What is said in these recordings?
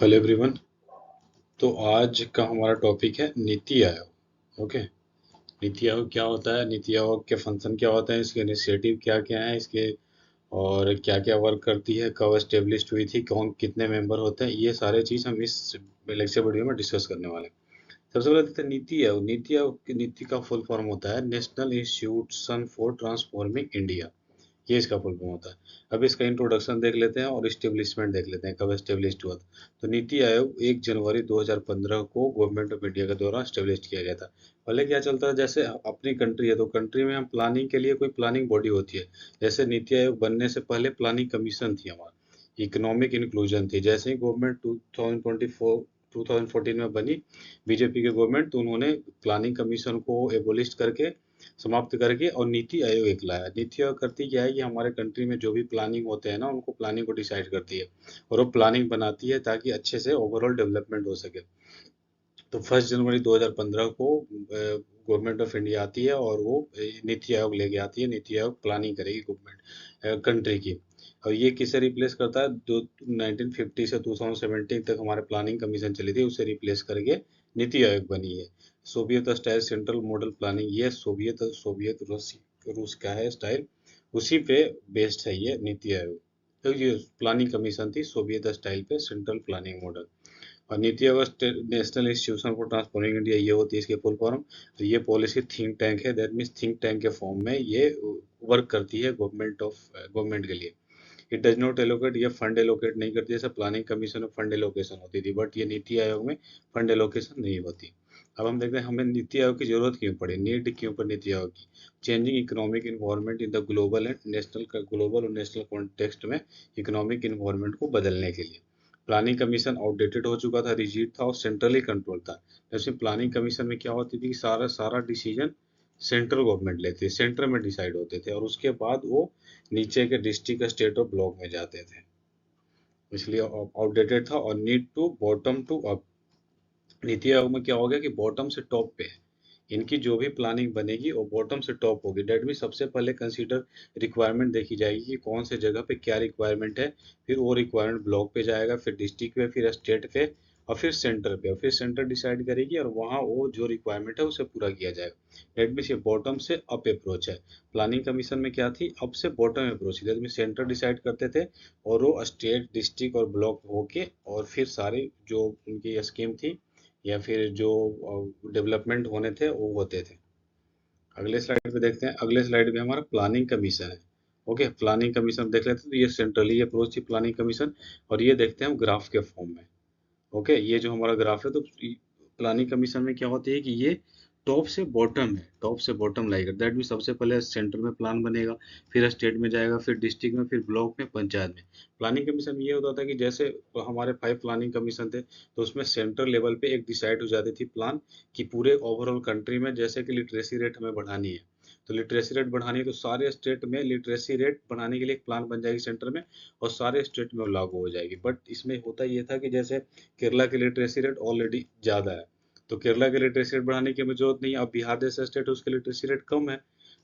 Hello everyone. तो आज का हमारा टॉपिक है नीति आयोग। ओके। नीति आयोग क्या होता है, नीति आयोग के फंक्शन क्या होते हैं, इसके इनिशिएटिव क्या क्या हैं इसके, और क्या क्या वर्क करती है, कब एस्टेब्लिश हुई थी, कौन कितने मेंबर होते हैं, ये सारे चीज़ हम इस लेक्चर वीडियो में डिस्कस करने वाले हैं। सबसे पहले देखते हैं नीति आयोग। नीति आयोग की नीति का फुल फॉर्म होता है national institution for transforming India. ये इसका फुल फॉर्म होता है। अब इसका इंट्रोडक्शन देख लेते हैं और एस्टेब्लिशमेंट देख लेते हैं, कब एस्टेब्लिश्ड हुआ था। तो नीति आयोग 1 जनवरी 2015 को गवर्नमेंट ऑफ इंडिया के द्वारा एस्टेब्लिश किया गया था। पहले क्या चलता है, जैसे अपनी कंट्री है तो कंट्री में हम प्लानिंग के लिए कोई प्लानिंग बॉडी होती है। जैसे नीति आयोग बनने से पहले प्लानिंग कमीशन थी हमारा, इकोनॉमिक इंक्लूजन थी। जैसे ही गवर्नमेंट 2014 में बनी बीजेपी के गवर्नमेंट, तो उन्होंने प्लानिंग कमीशन को एबोलिश करके, समाप्त करके, और नीति आयोग एक लाया। नीति आयोग करती क्या है कि हमारे कंट्री में जो भी प्लानिंग होते हैं ना, उनको प्लानिंग को डिसाइड करती है और वो प्लानिंग बनाती है ताकि अच्छे से ओवरऑल डेवलपमेंट हो सके। तो 1 जनवरी 2015 को गवर्नमेंट ऑफ इंडिया आती है और वो नीति आयोग लेके आती है। नीति आयोग प्लानिंग करेगी गवर्नमेंट कंट्री की। और ये किसे रिप्लेस करता है, 1950 से 2017 तक हमारे प्लानिंग कमीशन चली थी, उसे रिप्लेस करके नीति आयोग बनी है। Soviet style central model planning, ये सोवियत सोवियत रूस रूस का है स्टाइल, उसी पे बेस्ड है ये नीति आयोग। तो ये प्लानिंग कमीशन थी सोवियत स्टाइल पे, सेंट्रल प्लानिंग मॉडल। और NITI Aayog national institution for transforming India, ये होती है इसके फुल फॉर्म। तो ये पॉलिसी थिंक टैंक है, दैट मीन्स थिंक टैंक के फॉर्म में ये वर्क करती है गवर्नमेंट के लिए। इट डज नॉट एलोकेट, ये फंड एलोकेट नहीं करती, जैसे प्लानिंग कमीशन में फंड एलोकेशन होती थी, बट ये नीति आयोग में फंड एलोकेशन नहीं होती। अब हम देखते हैं हमें नीति आयोग की जरूरत क्यों पड़ी, नीड क्यों पड़ी नीति आयोग की। Changing economic environment in the global और नेशनल कॉन्टेक्स्ट में इकोनॉमिक इन्वायरमेंट को बदलने के लिए। प्लानिंग कमीशन आउटडेटेड हो चुका था, रिजिड था और सेंट्रली कंट्रोल था। जैसे प्लानिंग कमीशन में क्या होती थी कि सारा सारा डिसीजन सेंट्रल गवर्नमेंट लेती है, सेंटर में डिसाइड होते थे, और उसके बाद वो नीचे के डिस्ट्रिक्ट, स्टेट और ब्लॉक में जाते थे। इसलिए आउटडेटेड था और need to bottom to up. NITI Aayog में क्या हो गया कि बॉटम से टॉप पे है, इनकी जो भी प्लानिंग बनेगी वो बॉटम से टॉप होगी। डेट मीन सबसे पहले कंसीडर रिक्वायरमेंट देखी जाएगी कि कौन से जगह पे क्या रिक्वायरमेंट है, फिर वो रिक्वायरमेंट ब्लॉक पे जाएगा, फिर डिस्ट्रिक्ट पे, फिर स्टेट पे, और फिर सेंटर पे, और फिर सेंटर डिसाइड करेगी और वहाँ वो जो रिक्वायरमेंट है उसे पूरा किया जाएगा। डेट मीन ये बॉटम से अप अप्रोच है। प्लानिंग कमीशन में क्या थी, अप से bottom approach, that mean centre decide करते थे और वो स्टेट, डिस्ट्रिक्ट और ब्लॉक होके, और फिर सारी जो उनकी स्कीम थी या फिर जो डेवलपमेंट होने थे वो होते थे। अगले स्लाइड पे देखते हैं, अगले स्लाइड में हमारा प्लानिंग कमीशन है। ओके, प्लानिंग कमीशन देख लेते हैं। तो ये सेंट्रली अप्रोच थी प्लानिंग कमीशन, और ये देखते हैं हम ग्राफ के फॉर्म में। ओके, ये जो हमारा ग्राफ है, तो प्लानिंग कमीशन में क्या होती है कि ये टॉप से बॉटम है, टॉप से बॉटम लाएगा। दैट मीन सबसे पहले सेंटर में प्लान बनेगा, फिर स्टेट में जाएगा, फिर डिस्ट्रिक्ट में, फिर ब्लॉक में, पंचायत में। प्लानिंग कमीशन में ये होता था कि जैसे हमारे 5 प्लानिंग कमीशन थे, तो उसमें सेंट्रल लेवल पे एक डिसाइड हो जाती थी प्लान कि पूरे ओवरऑल कंट्री में जैसे कि लिटरेसी रेट हमें बढ़ानी है। तो लिटरेसी रेट बढ़ानी है तो सारे स्टेट में लिटरेसी रेट बढ़ाने के लिए एक प्लान बन जाएगी सेंटर में, और सारे स्टेट में लागू हो जाएगी। बट इसमें होता ये था कि जैसे केरला की लिटरेसी रेट ऑलरेडी ज़्यादा है, तो केरला की लिटरेसी रेट बढ़ाने की हमें जरूरत नहीं है। अब बिहार जैसा स्टेट है, उसकी लिटरेसी रेट कम है,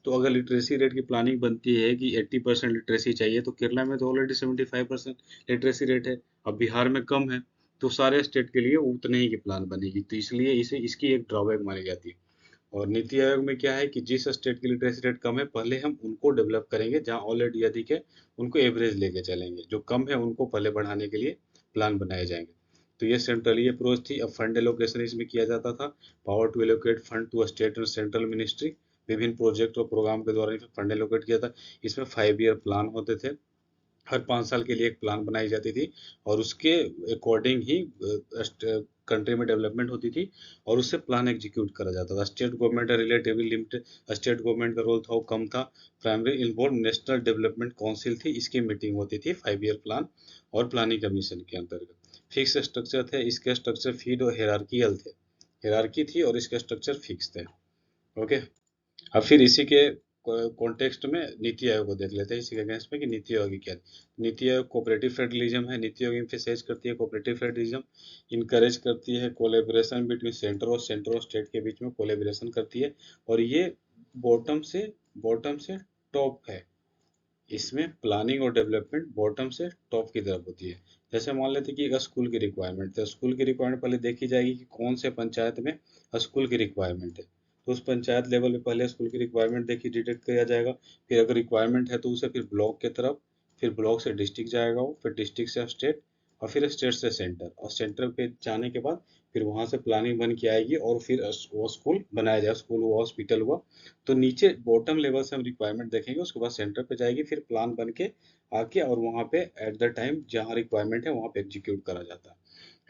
तो अगर लिटरेसी रेट की प्लानिंग बनती है कि 80% लिटरेसी चाहिए, तो केरला में तो ऑलरेडी 75% लिटरेसी रेट है, अब बिहार में कम है, तो सारे स्टेट के लिए उतने ही की प्लान बनेगी। तो इसलिए इसे इसकी एक ड्रॉबैक मानी जाती है। और नीति आयोग में क्या है कि जिस स्टेट की लिटरेसी रेट कम है, पहले हम उनको डेवलप करेंगे, जहाँ ऑलरेडी अधिक है उनको एवरेज लेके चलेंगे, जो कम है उनको पहले बढ़ाने के लिए प्लान बनाए जाएंगे। तो ये सेंट्रली अप्रोच थी। अब फंड एलोकेशन इसमें किया जाता था, power to allocate fund to state और सेंट्रल मिनिस्ट्री। विभिन्न प्रोजेक्ट और प्रोग्राम के द्वारा फंड एलोकेट किया था। इसमें 5 ईयर प्लान होते थे, हर 5 साल के लिए एक प्लान बनाई जाती थी, और उसके अकॉर्डिंग ही कंट्री में डेवलपमेंट होती थी, और उससे प्लान एग्जीक्यूट करा जाता था। State government relatively limited, state government का रोल था वो कम था। Primary involve national development council थी, इसकी मीटिंग होती थी 5 ईयर प्लान और प्लानिंग कमीशन के अंतर्गत। फिक्स स्ट्रक्चर थे, इसके स्ट्रक्चर फीड और हेरारकियल थे, हेरारकी थी और इसके स्ट्रक्चर फिक्स थे। ओके। अब फिर इसी के कॉन्टेक्स्ट में नीति आयोग को देख लेते हैं, इसी के अगेंस्ट में कि नीति आयोग की क्या है। नीति आयोग कोऑपरेटिव फेडरलिज्म है। नीति आयोग एम्फेसाइज करती है कोऑपरेटिव फेडरलिज्म, इनकरेज करती है कोलेबोरेशन बिटवीन सेंटर और स्टेट के बीच में कोलेबोरेशन करती है, और ये बॉटम से बॉटम से टॉप है, इसमें प्लानिंग और डेवलपमेंट बॉटम से टॉप की तरफ होती है। जैसे मान लेते हैं कि एक स्कूल की रिक्वायरमेंट है, स्कूल की रिक्वायरमेंट पहले देखी जाएगी कि कौन से पंचायत में स्कूल की रिक्वायरमेंट है, तो उस पंचायत लेवल पे पहले स्कूल की रिक्वायरमेंट देखी डिटेक्ट किया जाएगा। फिर अगर रिक्वायरमेंट है तो उसे फिर ब्लॉक की तरफ, फिर ब्लॉक से डिस्ट्रिक्ट जाएगा वो, फिर डिस्ट्रिक्ट से स्टेट, और फिर स्टेट से सेंटर, और सेंटर पे जाने के बाद फिर वहां से प्लानिंग बन के आएगी और फिर वो स्कूल बनाया जाएगा, स्कूल हुआ, हॉस्पिटल हुआ। तो नीचे बॉटम लेवल से हम रिक्वायरमेंट देखेंगे, उसके बाद सेंटर पे जाएगी, फिर प्लान बन के आके और वहाँ पे एट द टाइम जहाँ रिक्वायरमेंट है वहाँ पे एग्जीक्यूट करा जाता है।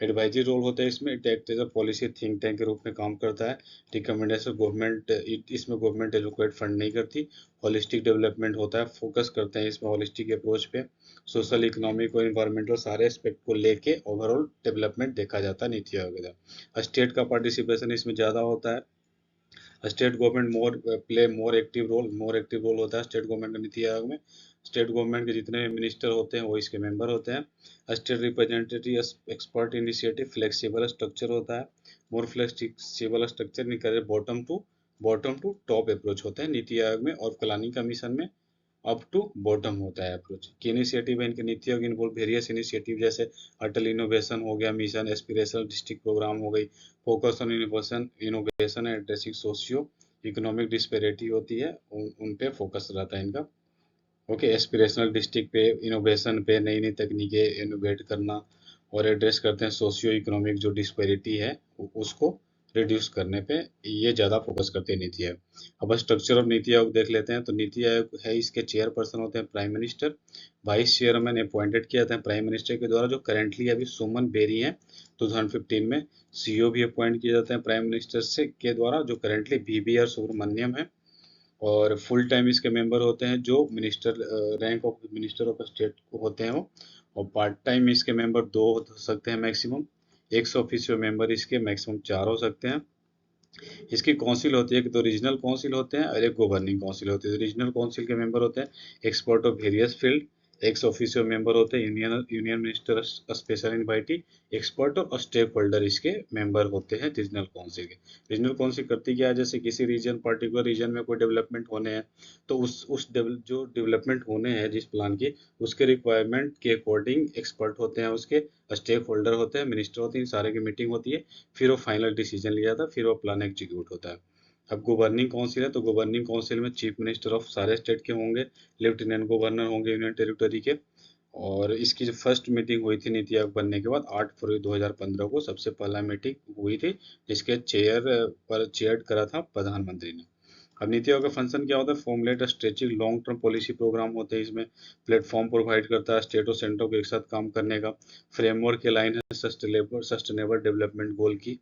एडवाइजरी रोल होता है इसमें, it act as a policy think tank के रूप में काम करता है। रिकमेंडेशन गवर्नमेंट, इसमें गवर्नमेंट एलोकेट फंड नहीं करती। होलिस्टिक डेवलपमेंट होता है, फोकस करते हैं इसमें होलिस्टिक अप्रोच पे, सोशल, इकोनॉमिक और इन्वायरमेंटल सारे एस्पेक्ट को लेके ओवरऑल डेवलपमेंट देखा जाता है नीति आयोग के द्वारा। स्टेट का पार्टिसिपेशन इसमें ज़्यादा होता है। State government play more active role होता है स्टेट गवर्नमेंट का नीति आयोग में। स्टेट गवर्नमेंट के जितने मिनिस्टर होते हैं वो इसके मेंबर होते हैं। State representative expert initiative flexible structure होता है। मोर फ्लेक्सिबल स्ट्रक्चर निकल बॉटम टू टॉप अप्रोच होता है नीति आयोग में, और प्लानिंग कमीशन में अप टू बॉटम होता है अप्रोच। की इनिशिएटिव है इनके NITI Aayog involve various initiative, जैसे अटल इनोवेशन हो गया, मिशन एस्पिरेशनल डिस्ट्रिक्ट प्रोग्राम हो गई, focus on innovation and addressing socio economic disparity होती है, उन पे फोकस रहता है इनका। ओके, एस्पिरेशनल डिस्ट्रिक्ट पे, इनोवेशन पे, नई नई तकनीकें इनोवेट करना, और एड्रेस करते हैं सोशियो इकोनॉमिक जो डिस्पेरिटी है उसको रिड्यूस करने पे, ये ज़्यादा फोकस करते हैं नीति आयोग। अब स्ट्रक्चर ऑफ नीति आयोग देख लेते हैं। तो नीति आयोग है, इसके चेयरपर्सन होते हैं prime minister, vice chairman appointed किए जाते हैं प्राइम मिनिस्टर के द्वारा, जो करेंटली अभी सुमन बेरी हैं 2015 में। सीईओ भी अपॉइंट किए जाते हैं प्राइम मिनिस्टर से के द्वारा, जो करेंटली बीबीआर सुब्रमण्यम है। और फुल टाइम इसके मेंबर होते हैं जो minister, rank of minister of state होते हैं वो। और पार्ट टाइम इसके मेंबर दो हो सकते हैं मैक्सिमम। एक्स ऑफिशियो मेंबर इसके मैक्सिमम चार हो सकते हैं। इसकी काउंसिल होती है, एक तो रीजनल काउंसिल होते हैं और एक गवर्निंग काउंसिल होती है। रीजनल काउंसिल के मेंबर होते हैं expert of various field, ex officio member होते हैं union union minister special invitee, expert और स्टेक होल्डर इसके मेंबर होते हैं रीजनल काउंसिल के। रीजनल काउंसिल करती क्या है, जैसे किसी रीजन, पर्टिकुलर रीजन में कोई डेवलपमेंट होने हैं, तो जो डेवलपमेंट होने हैं जिस प्लान की, उसके रिक्वायरमेंट के अकॉर्डिंग एक्सपर्ट होते हैं, उसके स्टेक होल्डर होते हैं, मिनिस्टर होते हैं, इन सारे की मीटिंग होती है, फिर वो फाइनल डिसीजन लिया जाता है, फिर वो प्लान एग्जीक्यूट होता है। अब गवर्निंग काउंसिल है, तो गवर्निंग काउंसिल में चीफ मिनिस्टर ऑफ सारे स्टेट के होंगे, लेफ्टिनेंट गवर्नर होंगे यूनियन टेरिटरी के। और इसकी जो फर्स्ट मीटिंग हुई थी नीति आयोग बनने के बाद 8 फरवरी 2015 को सबसे पहला मीटिंग हुई थी, जिसके चेयर करा था प्रधानमंत्री ने। अब नीति आयोग का फंक्शन क्या होता है, formulate stretching long term policy programme होते हैं इसमें, प्लेटफॉर्म प्रोवाइड करता है स्टेट और सेंटर को एक साथ काम करने का, फ्रेमवर्क के लाइन है सस्टेनेबल डेवलपमेंट गोल की।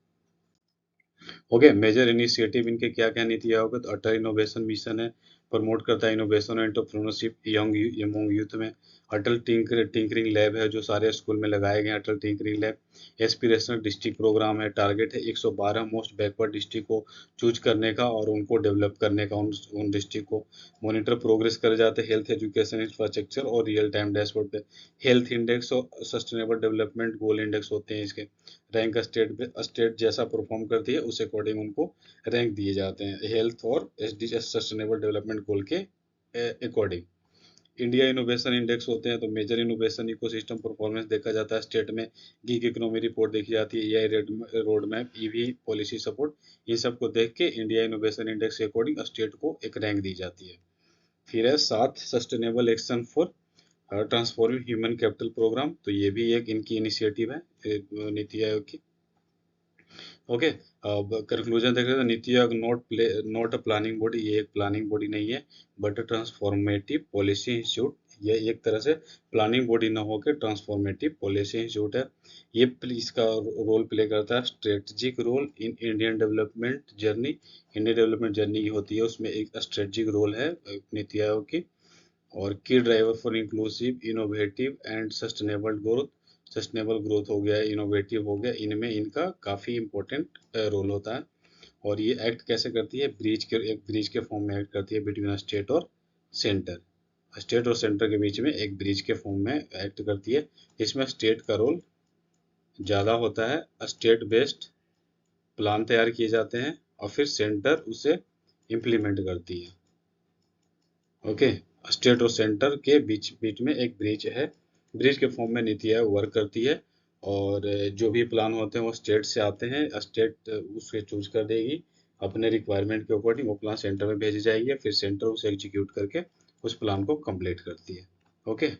ओके, मेजर इनिशिएटिव इनके क्या क्या नीति आयोग है, तो अटल इनोवेशन मिशन है, प्रमोट करता है इनोवेशन और एंटरप्रेन्योरशिप यंग यूथ में। अटल टिंकरिंग लैब है जो सारे स्कूल में लगाए गए हैं, Atal tinkering lab. Aspirational district programme है, टारगेट है 112 मोस्ट बैकवर्ड डिस्ट्रिक्ट को चूज करने का और उनको डेवलप करने का, उन डिस्ट्रिक्ट को। मॉनिटर प्रोग्रेस करे जाते हैं हेल्थ, एजुकेशन, इंफ्रास्ट्रक्चर और रियल टाइम डैशबोर्ड पे। हेल्थ इंडेक्स और सस्टेनेबल डेवलपमेंट गोल इंडेक्स होते हैं इसके। रैंक स्टेट जैसा परफॉर्म करती है उस अकॉर्डिंग उनको रैंक दिए जाते हैं, हेल्थ और एसडीजी सस्टेनेबल डेवलपमेंट गोल के अकॉर्डिंग। इंडिया इनोवेशन इंडेक्स होते हैं, तो मेजर इनोवेशन इकोसिस्टम परफॉर्मेंस देखा जाता है स्टेट में। गीग इकोनॉमी रिपोर्ट देखी जाती है, AI road map, EV policy support, ये सब को देख के इंडिया इनोवेशन इंडेक्स के अकॉर्डिंग स्टेट को एक रैंक दी जाती है। फिर है 7 sustainable action for transforming human capital programme, तो ये भी एक इनकी इनिशिएटिव है नीति आयोग की। ओके, अब कंक्लूजन देख रहे हैं, NITI Aayog not a planning body, ये एक प्लानिंग बॉडी नहीं है, बट ट्रांसफॉर्मेटिव पॉलिसी इंस्टीट्यूट। ये एक तरह से प्लानिंग बॉडी ना होकर ट्रांसफॉर्मेटिव पॉलिसी इंस्टीट्यूट है। ये इसका रोल प्ले करता है strategic role in Indian development journey. Indian development journey की होती है, उसमें एक स्ट्रेटजिक रोल है नीति आयोग की। और की driver for inclusive, innovative and sustainable growth. Sustainable growth हो गया, इनोवेटिव हो गया, इनमें इनका काफ़ी इंपॉर्टेंट रोल होता है। और ये एक्ट कैसे करती है, एक ब्रिज के फॉर्म में एक्ट करती है बिटवीन स्टेट और सेंटर। स्टेट और सेंटर के बीच में एक ब्रिज के फॉर्म में एक्ट करती है। इसमें स्टेट का रोल ज़्यादा होता है, स्टेट बेस्ड प्लान तैयार किए जाते हैं और फिर सेंटर उसे इम्प्लीमेंट करती है। ओके, स्टेट और सेंटर के बीच बीच में एक ब्रिज है। ब्रिज के फॉर्म में नीति आयोग वर्क करती है, और जो भी प्लान होते हैं वो स्टेट से आते हैं, स्टेट उसे चूज कर देगी अपने रिक्वायरमेंट के अकॉर्डिंग, वो प्लान सेंटर में भेजी जाएगी, फिर सेंटर उसे एग्जीक्यूट करके उस प्लान को कंप्लीट करती है। ओके।